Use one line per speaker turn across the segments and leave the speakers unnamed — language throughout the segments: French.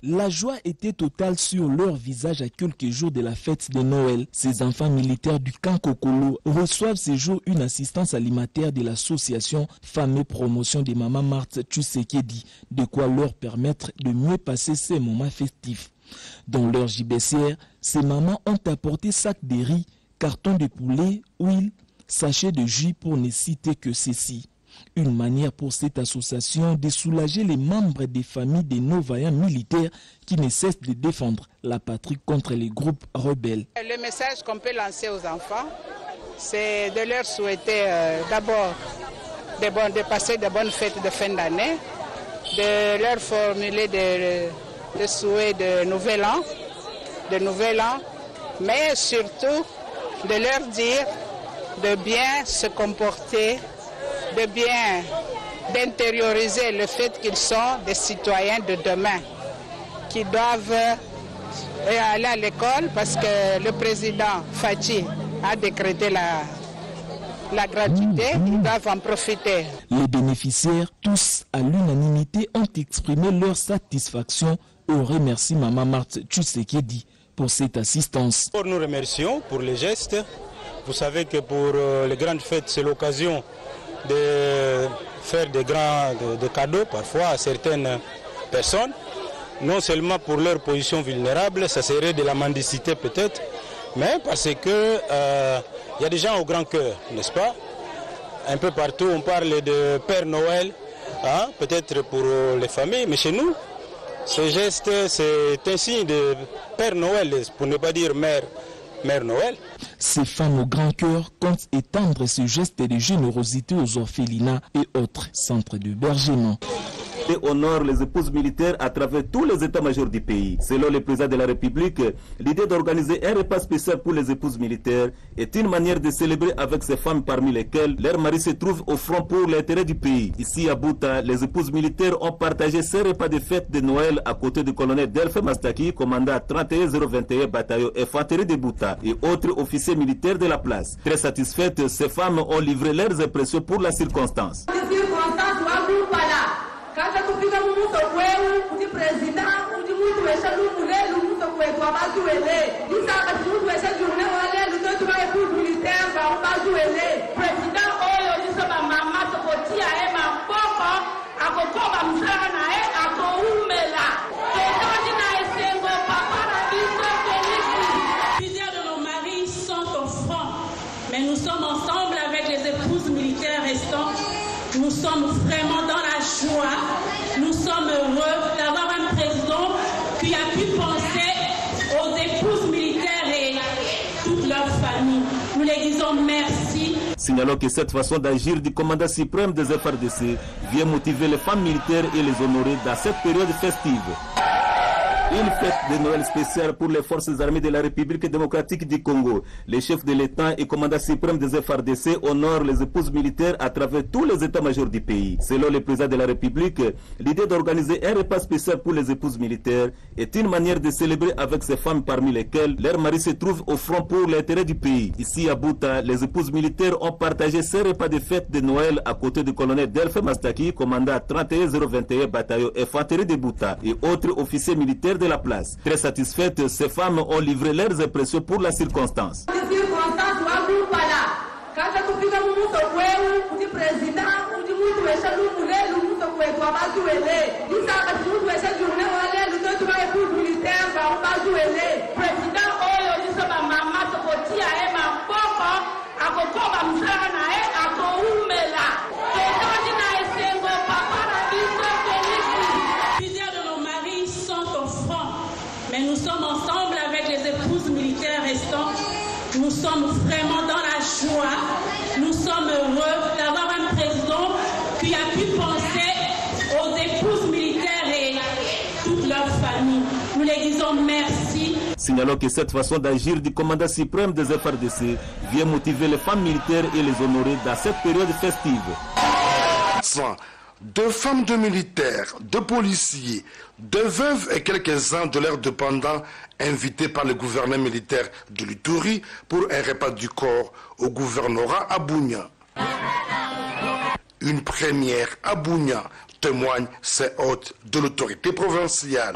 La joie était totale sur leur visage à quelques jours de la fête de Noël. Ces enfants militaires du camp Kokolo reçoivent ces jours une assistance alimentaire de l'association Femmes et Promotion de Maman Marthe Tshisekedi, de quoi leur permettre de mieux passer ces moments festifs. Dans leur JBCR, ces mamans ont apporté sacs de riz, cartons de poulet, huile, sachets de jus pour ne citer que ceci. Une manière pour cette association de soulager les membres des familles de nos vaillants militaires qui ne cessent de défendre la patrie contre les groupes rebelles.
Le message qu'on peut lancer aux enfants, c'est de leur souhaiter d'abord de passer de bonnes fêtes de fin d'année, de leur formuler des souhaits de nouvel an, mais surtout de leur dire de bien se comporter, d'intérioriser le fait qu'ils sont des citoyens de demain, qui doivent aller à l'école parce que le président Fachi a décrété la gratuité, ils doivent en profiter.
Les bénéficiaires, tous à l'unanimité, ont exprimé leur satisfaction et remercient Maman Marthe Tshisekedi pour cette assistance.
Nous remercions pour les gestes. Vous savez que pour les grandes fêtes, c'est l'occasion de faire des cadeaux parfois à certaines personnes, non seulement pour leur position vulnérable, ça serait de la mendicité peut-être, mais parce que y a des gens au grand cœur, n'est-ce pas? Un peu partout on parle de Père Noël, hein, peut-être pour les familles, mais chez nous, ce geste c'est un signe de Père Noël, pour ne pas dire Mère Noël.
Ces femmes au grand cœur comptent étendre ce geste de générosité aux orphelinats et autres centres d'hébergement.
Et honore les épouses militaires à travers tous les états-majors du pays. Selon le président de la République, l'idée d'organiser un repas spécial pour les épouses militaires est une manière de célébrer avec ces femmes parmi lesquelles leurs maris se trouvent au front pour l'intérêt du pays. Ici à Bouta, les épouses militaires ont partagé ces repas de fête de Noël à côté du colonel Delphin Mastaki, commandant 31021 bataillon infanterie de Bouta et autres officiers militaires de la place. Très satisfaites, ces femmes ont livré leurs impressions pour la circonstance.
Kaja kupika mumuto kweu kuti president kuti mutu wesha lumule lumuto kwetu abazu wele isa kati mutu wesha jurne wale luto tuwa epu militaire ba abazu wele president oyo liso ba mama tokotia ema poko akokoba msara na akoumela tokaji na esengo papa na biso kelisi. Plusieurs de nos maris sont au front, mais nous sommes ensemble avec les épouses militaires restantes. Nous sommes vraiment dans la joie, nous sommes heureux d'avoir un président qui a pu penser aux épouses militaires et toute leur famille. Nous les disons merci.
Signalons que cette façon d'agir du commandant suprême des FARDC vient motiver les femmes militaires et les honorer dans cette période festive. Une fête de Noël spéciale pour les forces armées de la République démocratique du Congo. Les chefs de l'État et commandant suprême des FARDC honorent les épouses militaires à travers tous les états-majors du pays. Selon le président de la République, l'idée d'organiser un repas spécial pour les épouses militaires est une manière de célébrer avec ces femmes parmi lesquelles leurs maris se trouvent au front pour l'intérêt du pays. Ici à Bouta, les épouses militaires ont partagé ces repas de fête de Noël à côté du colonel Delphin Mastaki, commandant 31021 bataillon infanterie de Bouta et autres officiers militaires de la place. Très satisfaites, ces femmes ont livré leurs impressions pour la circonstance.
Mais nous sommes ensemble avec les épouses militaires restantes. Nous sommes vraiment dans la joie. Nous sommes heureux d'avoir un président qui a pu penser aux épouses militaires et toute leur famille. Nous les disons merci.
Signalons que cette façon d'agir du commandant suprême des FARDC vient motiver les femmes militaires et les honorer dans cette période festive.
Deux femmes de militaires, deux policiers, deux veuves et quelques-uns de leurs dépendants invités par le gouvernement militaire de l'Ituri pour un repas du corps au gouvernorat à Bunia. Une première à Bunia témoignent ces hôtes de l'autorité provinciale.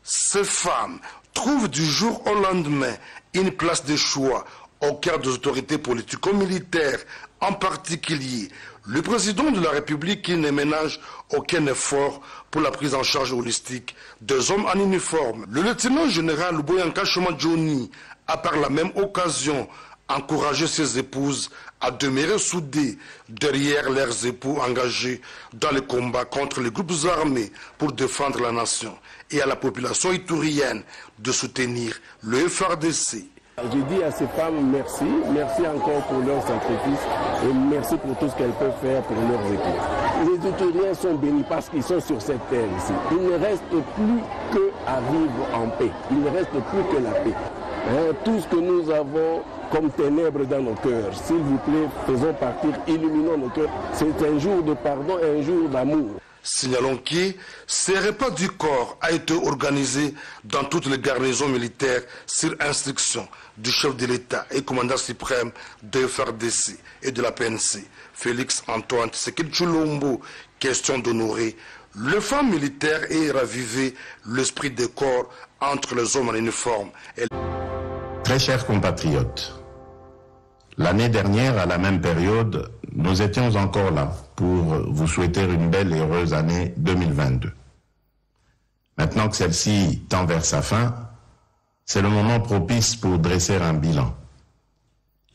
Ces femmes trouvent du jour au lendemain une place de choix au cœur des autorités politico-militaires, en particulier le président de la République qui ne ménage aucun effort pour la prise en charge holistique des hommes en uniforme. Le lieutenant général Boyanka Choma Johnny a par la même occasion encouragé ses épouses à demeurer soudées derrière leurs époux engagés dans le combat contre les groupes armés pour défendre la nation, et à la population itourienne de soutenir le FARDC.
Je dis à ces femmes merci, merci encore pour leur sacrifice et merci pour tout ce qu'elles peuvent faire pour leurs époux. Les Itouriens sont bénis parce qu'ils sont sur cette terre ici. Il ne reste plus qu'à vivre en paix. Il ne reste plus que la paix. Tout ce que nous avons comme ténèbres dans nos cœurs, s'il vous plaît, faisons partir, illuminons nos cœurs. C'est un jour de pardon et un jour d'amour.
Signalons que ce repas du corps a été organisé dans toutes les garnisons militaires sur instruction du chef de l'État et commandant suprême de FARDC et de la PNC, Félix Antoine Tshisekedi Tshilombo. Question d'honorer le femmes militaire et raviver l'esprit de corps entre les hommes en uniforme.
Très chers compatriotes, l'année dernière, à la même période, nous étions encore là pour vous souhaiter une belle et heureuse année 2022. Maintenant que celle-ci tend vers sa fin, c'est le moment propice pour dresser un bilan.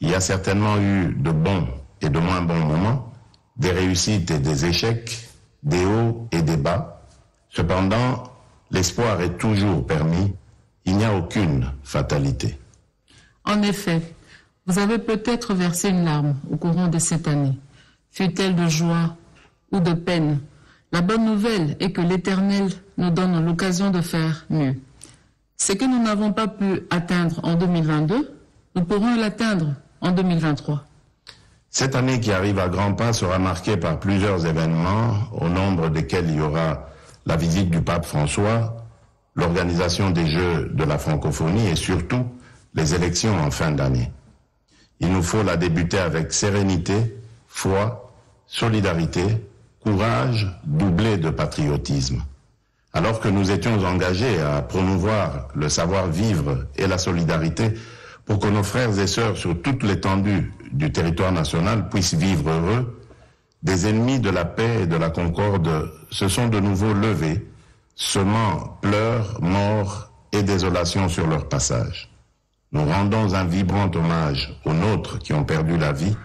Il y a certainement eu de bons et de moins bons moments, des réussites et des échecs, des hauts et des bas. Cependant, l'espoir est toujours permis, il n'y a aucune fatalité.
En effet, vous avez peut-être versé une larme au courant de cette année, fût-elle de joie ou de peine. La bonne nouvelle est que l'Éternel nous donne l'occasion de faire mieux. Ce que nous n'avons pas pu atteindre en 2022, nous pourrons l'atteindre en 2023.
Cette année qui arrive à grands pas sera marquée par plusieurs événements, au nombre desquels il y aura la visite du pape François, l'organisation des Jeux de la francophonie et surtout les élections en fin d'année. Il nous faut la débuter avec sérénité, foi, solidarité, courage, doublé de patriotisme. Alors que nous étions engagés à promouvoir le savoir-vivre et la solidarité pour que nos frères et sœurs sur toute l'étendue du territoire national puissent vivre heureux, des ennemis de la paix et de la concorde se sont de nouveau levés, semant pleurs, morts et désolation sur leur passage. Nous rendons un vibrant hommage aux nôtres qui ont perdu la vie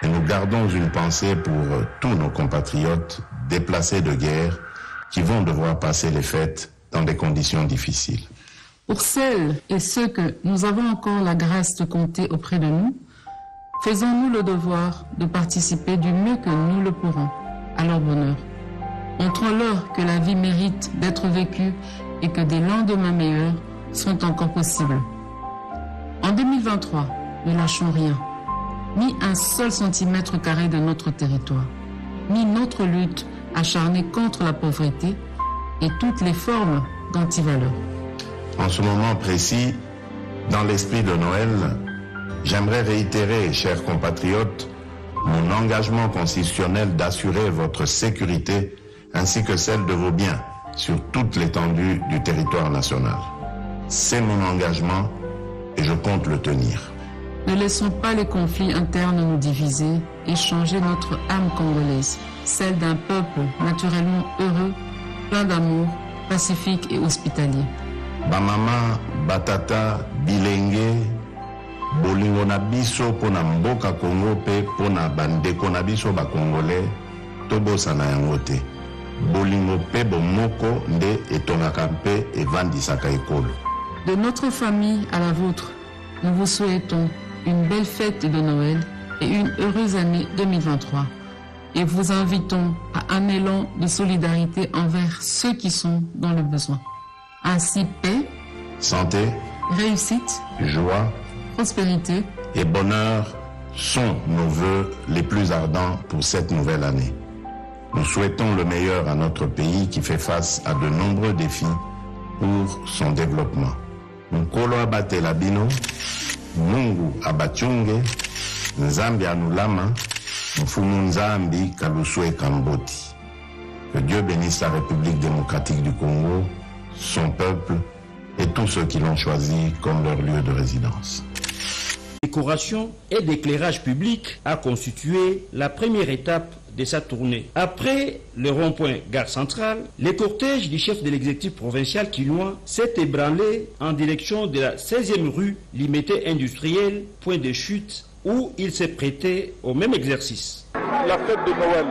et nous gardons une pensée pour tous nos compatriotes déplacés de guerre qui vont devoir passer les fêtes dans des conditions difficiles.
Pour celles et ceux que nous avons encore la grâce de compter auprès de nous, faisons-nous le devoir de participer du mieux que nous le pourrons à leur bonheur. Montrons-leur que la vie mérite d'être vécue et que des lendemains meilleurs sont encore possibles. En 2023, ne lâchons rien, ni un seul centimètre carré de notre territoire, ni notre lutte acharnée contre la pauvreté et toutes les formes d'antivaleurs.
En ce moment précis, dans l'esprit de Noël, j'aimerais réitérer, chers compatriotes, mon engagement constitutionnel d'assurer votre sécurité ainsi que celle de vos biens sur toute l'étendue du territoire national. C'est mon engagement et je compte le tenir.
Ne laissons pas les conflits internes nous diviser et changer notre âme congolaise, celle d'un peuple naturellement heureux, plein d'amour, pacifique et hospitalier.
Bamama, batata, bilenge, bolingo na biso pona mboka Congo pe pona bandeko na biso ba Congolais, tobosana yango te. Bolingo pe bomoko nde etongaka mpe evandisaka ekolo.
De notre famille à la vôtre, nous vous souhaitons une belle fête de Noël et une heureuse année 2023. Et vous invitons à un élan de solidarité envers ceux qui sont dans le besoin. Ainsi, paix,
santé,
réussite,
joie,
prospérité
et bonheur sont nos vœux les plus ardents pour cette nouvelle année. Nous souhaitons le meilleur à notre pays qui fait face à de nombreux défis pour son développement. Nkolo abate labino, Mungu abachunge, Nzambi anulama, Mfumu Nzambi kalusue kamboti. Que Dieu bénisse la République démocratique du Congo, son peuple et tous ceux qui l'ont choisi comme leur lieu de résidence.
Décoration et d'éclairage public a constitué la première étape de sa tournée. Après le rond-point Gare Centrale, le cortège du chef de l'exécutif provincial quinois s'est ébranlé en direction de la 16e rue Limité Industrielle, point de chute, où il s'est prêté au même exercice.
La fête de Noël,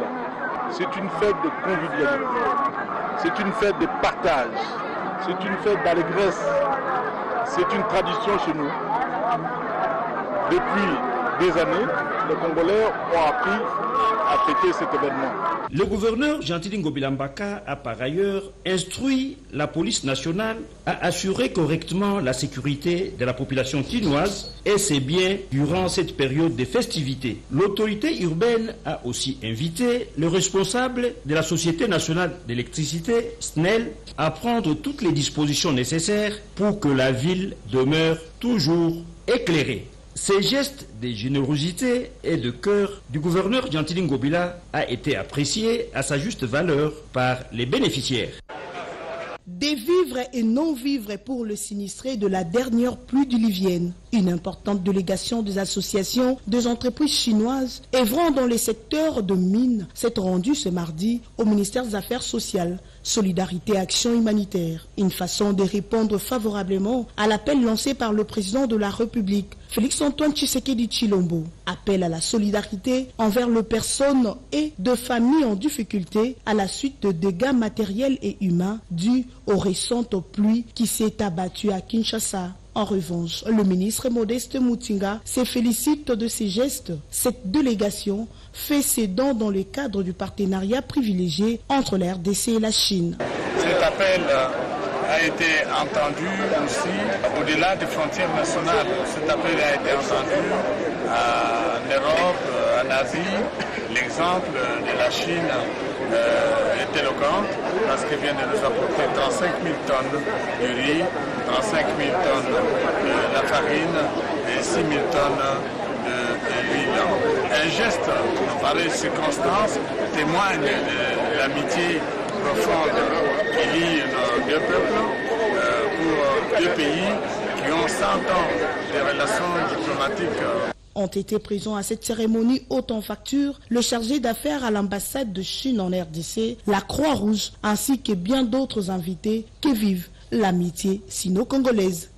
c'est une fête de convivialité, c'est une fête de partage, c'est une fête d'allégresse, c'est une tradition chez nous. Depuis des années, les Congolais ont appris à fêter cet événement.
Le gouverneur Gentili Ngobilambaka a par ailleurs instruit la police nationale à assurer correctement la sécurité de la population quinoise et ses biens durant cette période de festivités. L'autorité urbaine a aussi invité le responsable de la Société nationale d'électricité, SNEL, à prendre toutes les dispositions nécessaires pour que la ville demeure toujours éclairée. Ces gestes de générosité et de cœur du gouverneur Gentili Ngobila a été apprécié à sa juste valeur par les bénéficiaires.
Des vivres et non-vivres pour le sinistré de la dernière pluie diluvienne. Une importante délégation des associations des entreprises chinoises œuvrant dans les secteurs de mines s'est rendue ce mardi au ministère des Affaires sociales, Solidarité et Action humanitaire. Une façon de répondre favorablement à l'appel lancé par le président de la République, Félix-Antoine Tshisekedi Tshilombo. Appel à la solidarité envers les personnes et de familles en difficulté à la suite de dégâts matériels et humains dus aux récentes pluies qui s'est abattues à Kinshasa. En revanche, le ministre Modeste Mutinga se félicite de ces gestes. Cette délégation fait ses dons dans le cadre du partenariat privilégié entre la RDC et la Chine.
Cet appel a été entendu aussi au-delà des frontières nationales. Cet appel a été entendu en Europe, en Asie. L'exemple de la Chine est éloquent parce qu'elle vient de nous apporter 35 000 tonnes de riz, 35 000 tonnes de la farine et 6 000 tonnes de l'huile. Un geste en pareille circonstance témoigne de l'amitié profonde qui lie nos deux peuples pour deux pays qui ont 100 ans de relations diplomatiques.
Ont été présents à cette cérémonie haute en facture le chargé d'affaires à l'ambassade de Chine en RDC, la Croix-Rouge, ainsi que bien d'autres invités qui vivent l'amitié sino-congolaise.